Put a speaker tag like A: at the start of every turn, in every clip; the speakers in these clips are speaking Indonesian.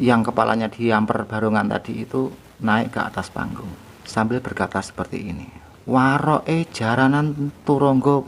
A: yang kepalanya diamper barongan tadi itu naik ke atas panggung sambil berkata seperti ini, "Waroke jaranan turangga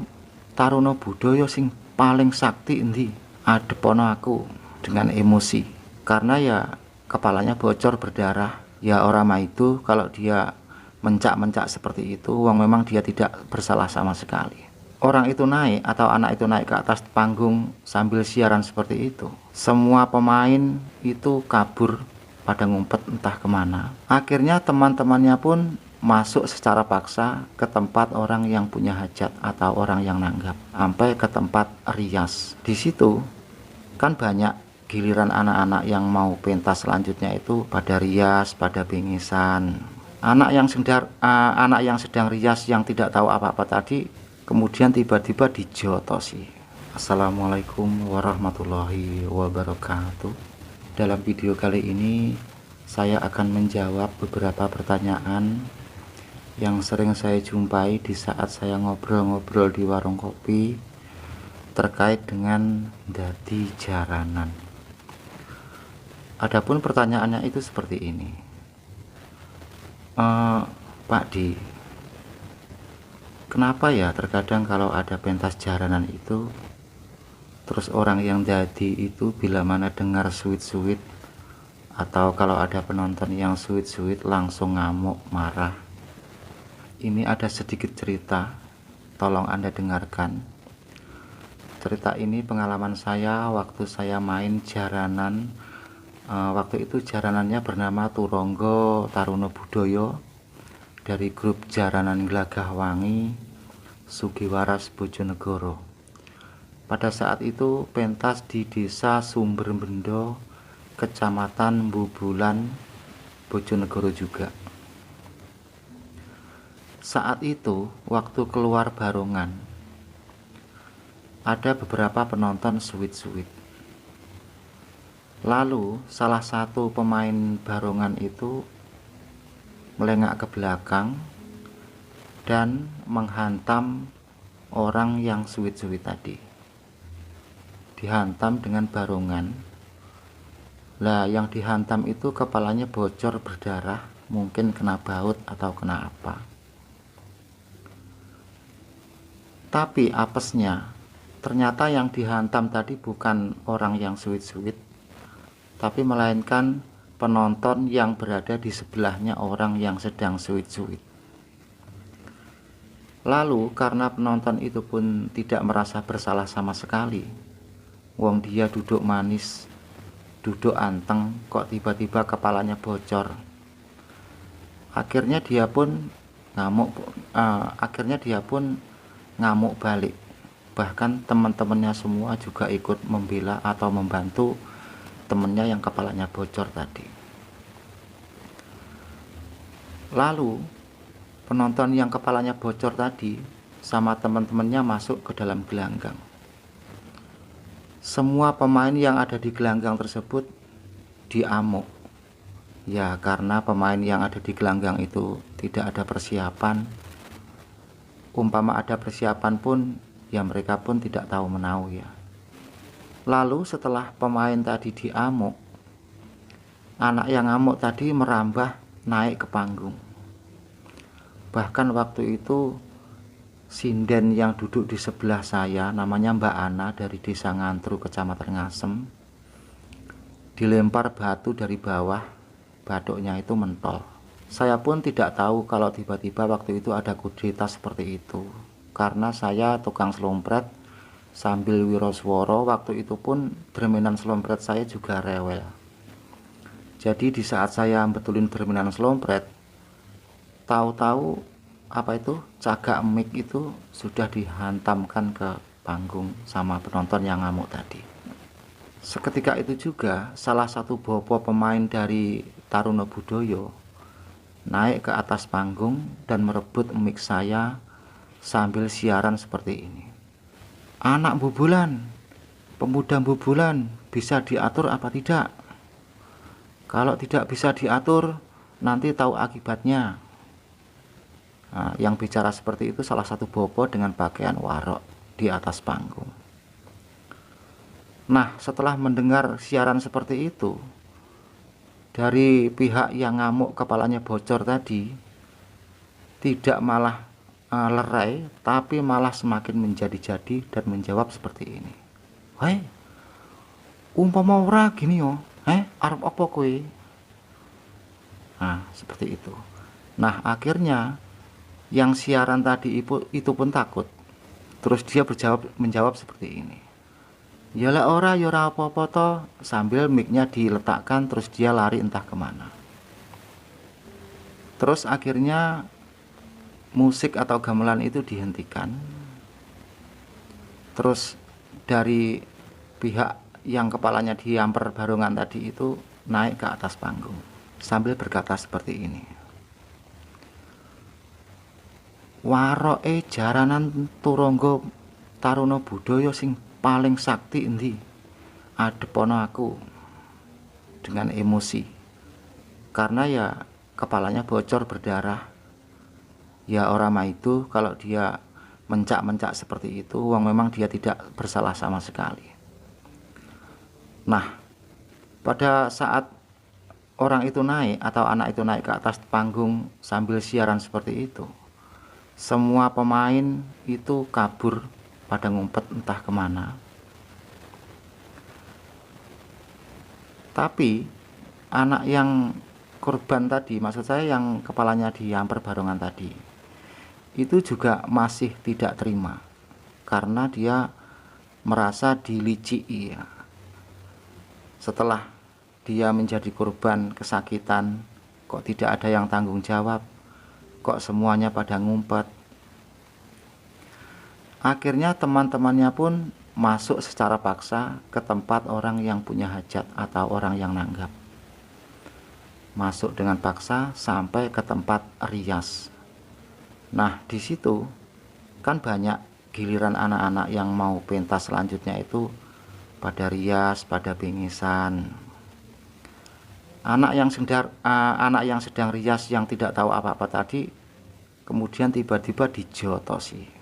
A: Taruna Budaya sing paling sakti endi?" Adepono aku dengan emosi karena ya kepalanya bocor berdarah. Ya orang itu kalau dia mencak-mencak seperti itu, wong memang dia tidak bersalah sama sekali. Orang itu naik atau anak itu naik ke atas panggung sambil siaran seperti itu, semua pemain itu kabur pada ngumpet entah kemana. Akhirnya teman-temannya pun masuk secara paksa ke tempat orang yang punya hajat atau orang yang nanggap, sampai ke tempat rias. Di situ kan banyak giliran anak-anak yang mau pentas selanjutnya itu pada rias, pada bingisan. Anak yang sedang rias yang tidak tahu apa-apa tadi kemudian tiba-tiba dijotosi. Assalamualaikum warahmatullahi wabarakatuh. Dalam video kali ini saya akan menjawab beberapa pertanyaan yang sering saya jumpai di saat saya ngobrol-ngobrol di warung kopi terkait dengan dadi jaranan. Adapun pertanyaannya itu seperti ini. Pak Di, kenapa ya terkadang kalau ada pentas jaranan itu terus orang yang dadi itu bila mana dengar suit-suit atau kalau ada penonton yang suit-suit langsung ngamuk, marah? Ini ada sedikit cerita, tolong Anda dengarkan. Cerita ini pengalaman saya waktu saya main jaranan. Waktu itu jaranannya bernama Turangga Taruna Budaya dari grup Jaranan Glagahwangi, Sugiwaras, Bojonegoro. Pada saat itu pentas di Desa Sumberbendo, Kecamatan Bubulan, Bojonegoro juga. Saat itu waktu keluar barongan, ada beberapa penonton suit-suit. Lalu salah satu pemain barongan itu melengak ke belakang dan menghantam orang yang suit-suit tadi. Dihantam dengan barongan. Lah yang dihantam itu kepalanya bocor berdarah, mungkin kena baut atau kena apa. Tapi apesnya, ternyata yang dihantam tadi bukan orang yang suit-suit, tapi melainkan penonton yang berada di sebelahnya orang yang sedang suit-suit. Lalu karena penonton itu pun tidak merasa bersalah sama sekali, wong dia duduk manis, duduk anteng, kok tiba-tiba kepalanya bocor. Akhirnya dia pun ngamuk balik. Bahkan teman-temannya semua juga ikut membela atau membantu temannya yang kepalanya bocor tadi. Lalu penonton yang kepalanya bocor tadi sama teman-temannya masuk ke dalam gelanggang. Semua pemain yang ada di gelanggang tersebut diamuk. Ya karena pemain yang ada di gelanggang itu tidak ada persiapan. Umpama ada persiapan pun ya mereka pun tidak tahu menau ya. Lalu setelah pemain tadi diamuk, anak yang ngamuk tadi merambah naik ke panggung. Bahkan waktu itu sinden yang duduk di sebelah saya, namanya Mbak Ana dari Desa Ngantru, Kecamatan Ngasem, dilempar batu dari bawah, batuknya itu mentol. Saya pun tidak tahu kalau tiba-tiba waktu itu ada kudeta seperti itu, karena saya tukang selompret sambil wirosworo. Waktu itu pun derminan selompret saya juga rewel. Jadi di saat saya betulin derminan selompret, tahu-tahu cagak mic itu sudah dihantamkan ke panggung sama penonton yang ngamuk tadi. Seketika itu juga salah satu bopo pemain dari Taruna Budaya naik ke atas panggung dan merebut mic saya sambil siaran seperti ini. "Anak Bubulan, pemuda Bubulan, bisa diatur apa tidak? Kalau tidak bisa diatur, nanti tahu akibatnya." Nah, yang bicara seperti itu salah satu bopo dengan pakaian warok di atas panggung. Nah, setelah mendengar siaran seperti itu, dari pihak yang ngamuk kepalanya bocor tadi tidak malah lerai, tapi malah semakin menjadi-jadi dan menjawab seperti ini. Hei, umpama ora gini yo, arep apa kowe? Nah, seperti itu. Nah, akhirnya yang siaran tadi itu pun takut. Terus dia menjawab seperti ini. Yalah ora, ya ora apa-apa toh, sambil mic-nya diletakkan terus dia lari entah kemana. Terus akhirnya musik atau gamelan itu dihentikan. Terus dari pihak yang kepalanya diamper barongan tadi itu naik ke atas panggung sambil berkata seperti ini. Waroke jaranan turangga taruna budaya sing paling sakti endi? Adepono aku, dengan emosi. Karena ya kepalanya bocor berdarah. Ya orang mah itu kalau dia mencak-mencak seperti itu, wong memang dia tidak bersalah sama sekali. Nah, pada saat orang itu naik atau anak itu naik ke atas panggung sambil siaran seperti itu, semua pemain itu kabur pada ngumpet entah kemana. Tapi anak yang korban tadi, maksud saya yang kepalanya diamper barongan tadi, itu juga masih tidak terima karena dia merasa dilicii ya. Setelah dia menjadi korban kesakitan, kok tidak ada yang tanggung jawab, kok semuanya pada ngumpet. Akhirnya teman-temannya pun masuk secara paksa ke tempat orang yang punya hajat atau orang yang nanggap. Masuk dengan paksa sampai ke tempat rias. Nah, di situ kan banyak giliran anak-anak yang mau pentas selanjutnya itu pada rias, pada bingisan. Anak yang sedang rias yang tidak tahu apa-apa tadi kemudian tiba-tiba dijotosi.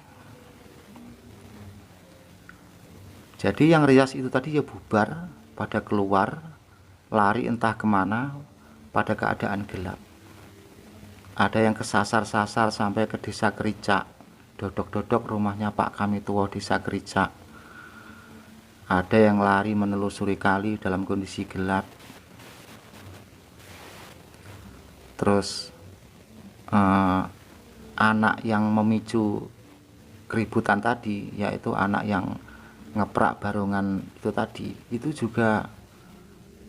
A: Jadi yang rias itu tadi ya bubar, pada keluar, lari entah kemana pada keadaan gelap. Ada yang kesasar-sasar sampai ke desa Kericak, dodok-dodok rumahnya Pak Kami Tua desa Kericak. Ada yang lari menelusuri kali dalam kondisi gelap. Terus anak yang memicu keributan tadi, yaitu anak yang ngeprak barongan itu tadi, itu juga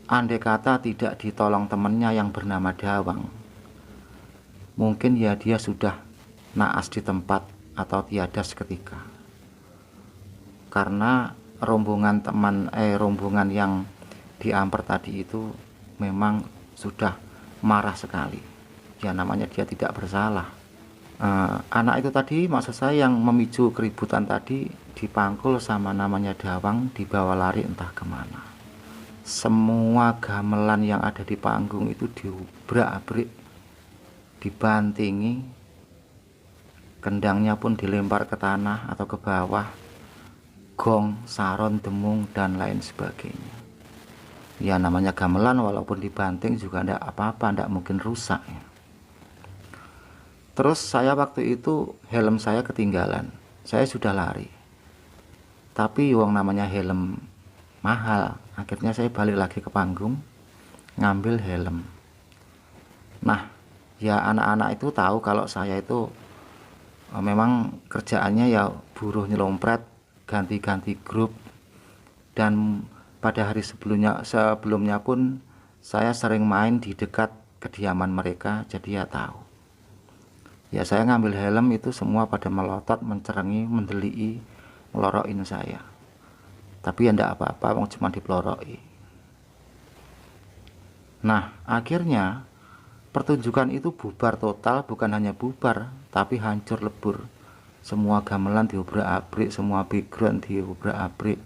A: andai kata tidak ditolong temannya yang bernama Dawang, mungkin ya dia sudah naas di tempat atau tiada seketika. Karena rombongan yang diamper tadi itu memang sudah marah sekali. Ya namanya dia tidak bersalah. Anak itu tadi, maksud saya yang memicu keributan tadi, dipangkul sama namanya Dawang, dibawa lari entah kemana. Semua gamelan yang ada di panggung itu diubrak-abrik, dibantingi, kendangnya pun dilempar ke tanah atau ke bawah, gong, saron, demung, dan lain sebagainya. Ya namanya gamelan walaupun dibanting juga tidak apa-apa, tidak mungkin rusak ya. Terus saya waktu itu helm saya ketinggalan, saya sudah lari, tapi uang namanya helm mahal. Akhirnya saya balik lagi ke panggung ngambil helm. Nah ya anak-anak itu tahu kalau saya itu memang kerjaannya ya buruh nyelompret, ganti-ganti grup. Dan pada hari sebelumnya pun saya sering main di dekat kediaman mereka, jadi ya tahu. Ya saya ngambil helm itu semua pada melotot, mencerengi, mendelii, melorokin saya. Tapi ya ndak apa-apa, cuma dipeloroki. Nah akhirnya pertunjukan itu bubar total, bukan hanya bubar tapi hancur lebur. Semua gamelan diobrak-abrik, semua background diobrak-abrik,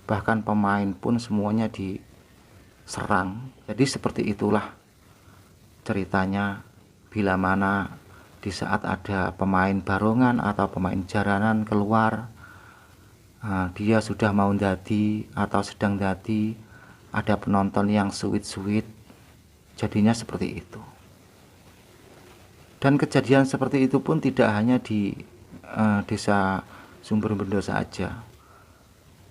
A: bahkan pemain pun semuanya diserang. Jadi seperti itulah ceritanya bila mana di saat ada pemain barongan atau pemain jaranan keluar, dia sudah mau dadi atau sedang dadi, ada penonton yang suwit-suwit, jadinya seperti itu. Dan kejadian seperti itu pun tidak hanya di desa Sumberbendo saja.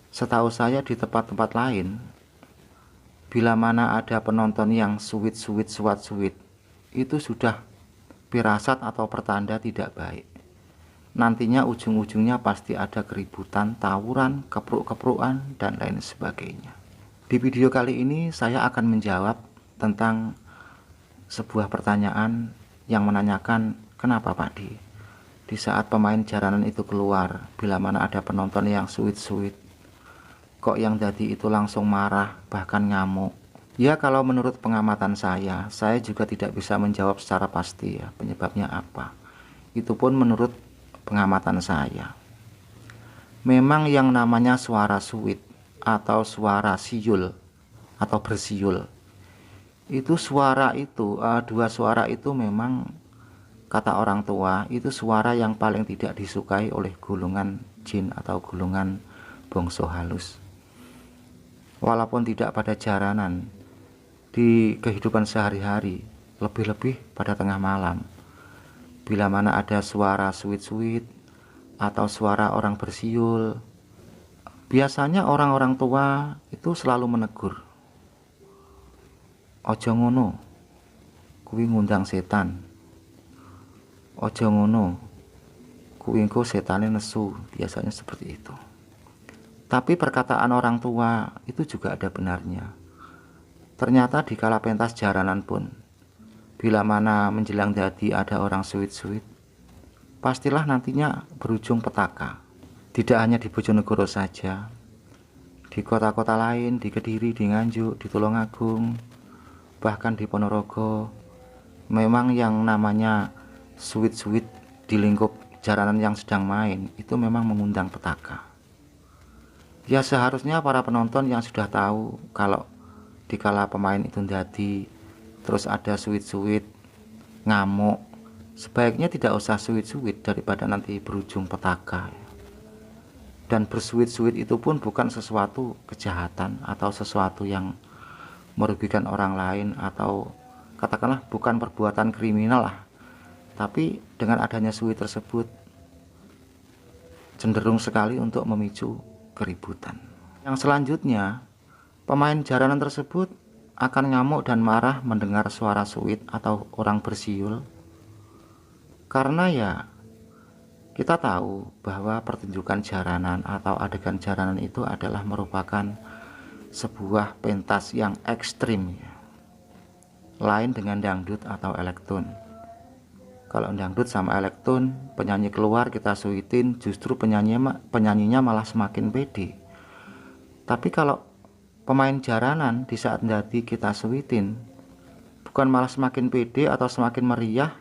A: Setahu saya di tempat-tempat lain, bila mana ada penonton yang suwit-suwit, itu sudah firasat atau pertanda tidak baik. Nantinya ujung-ujungnya pasti ada keributan, tawuran, kepruk-keprukan, dan lain sebagainya. Di video kali ini saya akan menjawab tentang sebuah pertanyaan yang menanyakan, kenapa Pak di saat pemain jaranan itu keluar, bila mana ada penonton yang suwit-suwit, kok yang jadi itu langsung marah, bahkan ngamuk? Ya, kalau menurut pengamatan saya juga tidak bisa menjawab secara pasti ya penyebabnya apa. Itu pun menurut pengamatan saya. Memang yang namanya suara suwit atau suara siul atau bersiul, itu suara itu, dua suara itu memang kata orang tua itu suara yang paling tidak disukai oleh golongan jin atau golongan bongso halus. Walaupun tidak pada jaranan, di kehidupan sehari-hari, lebih-lebih pada tengah malam, bila mana ada suara suwit-suwit atau suara orang bersiul, biasanya orang-orang tua itu selalu menegur, ojo ngono, kuwi ngundang setan. Ojo ngono, kuwi engko setane nesu. Biasanya seperti itu. Tapi perkataan orang tua itu juga ada benarnya. Ternyata di kala pentas jaranan pun, bila mana menjelang dadi ada orang suwit-suwit, pastilah nantinya berujung petaka. Tidak hanya di Bojonegoro saja, di kota-kota lain, di Kediri, di Nganjuk, di Tulungagung, bahkan di Ponorogo, memang yang namanya suwit-suwit di lingkup jaranan yang sedang main itu memang mengundang petaka. Ya, seharusnya para penonton yang sudah tahu kalau dikala pemain itu dadi terus ada suwit-suwit ngamuk, sebaiknya tidak usah suwit-suwit daripada nanti berujung petaka. Dan bersuwit-suwit itu pun bukan sesuatu kejahatan atau sesuatu yang merugikan orang lain, atau katakanlah bukan perbuatan kriminal lah. Tapi dengan adanya suwit tersebut cenderung sekali untuk memicu keributan. Yang selanjutnya, pemain jaranan tersebut akan ngamuk dan marah mendengar suara suwit atau orang bersiul. Karena ya kita tahu bahwa pertunjukan jaranan atau adegan jaranan itu adalah merupakan sebuah pentas yang ekstrim ya. Lain dengan dangdut atau elektron. Kalau dangdut sama elektron, penyanyi keluar kita suitin, justru penyanyinya malah semakin pede. Tapi kalau pemain jaranan di saat dadi kita suitin, bukan malah semakin pede atau semakin meriah,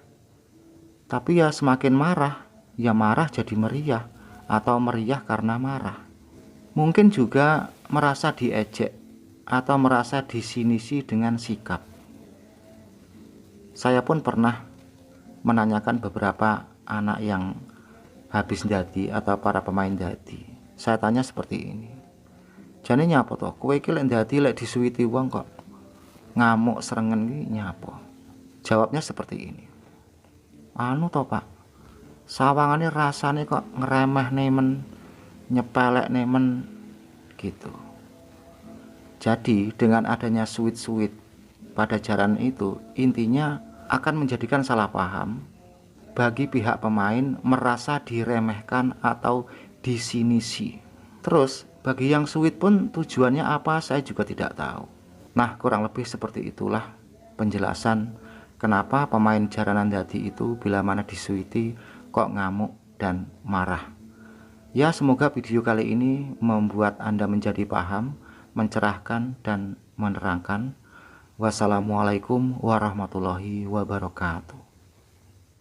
A: tapi ya semakin marah. Ya marah jadi meriah, atau meriah karena marah. Mungkin juga merasa diejek atau merasa disinisi dengan sikap. Saya pun pernah menanyakan beberapa anak yang habis dadi atau para pemain dadi. Saya tanya seperti ini, jane nyapa toh kowe iki lek dadi lek disuwiti wong kok ngamuk serengen iki nyapa? Jawabnya seperti ini, anu toh Pak, sawangane rasane kok ngeremeh nemen, nyepelek nemen gitu. Jadi dengan adanya suwit-suwit pada jaranan itu, intinya akan menjadikan salah paham bagi pihak pemain, merasa diremehkan atau disinisi. Terus bagi yang suwit pun tujuannya apa saya juga tidak tahu. Nah, kurang lebih seperti itulah penjelasan kenapa pemain jaranan dadi itu bila mana disuwiti kok ngamuk dan marah. Ya, semoga video kali ini membuat Anda menjadi paham, mencerahkan dan menerangkan. Wassalamualaikum warahmatullahi wabarakatuh.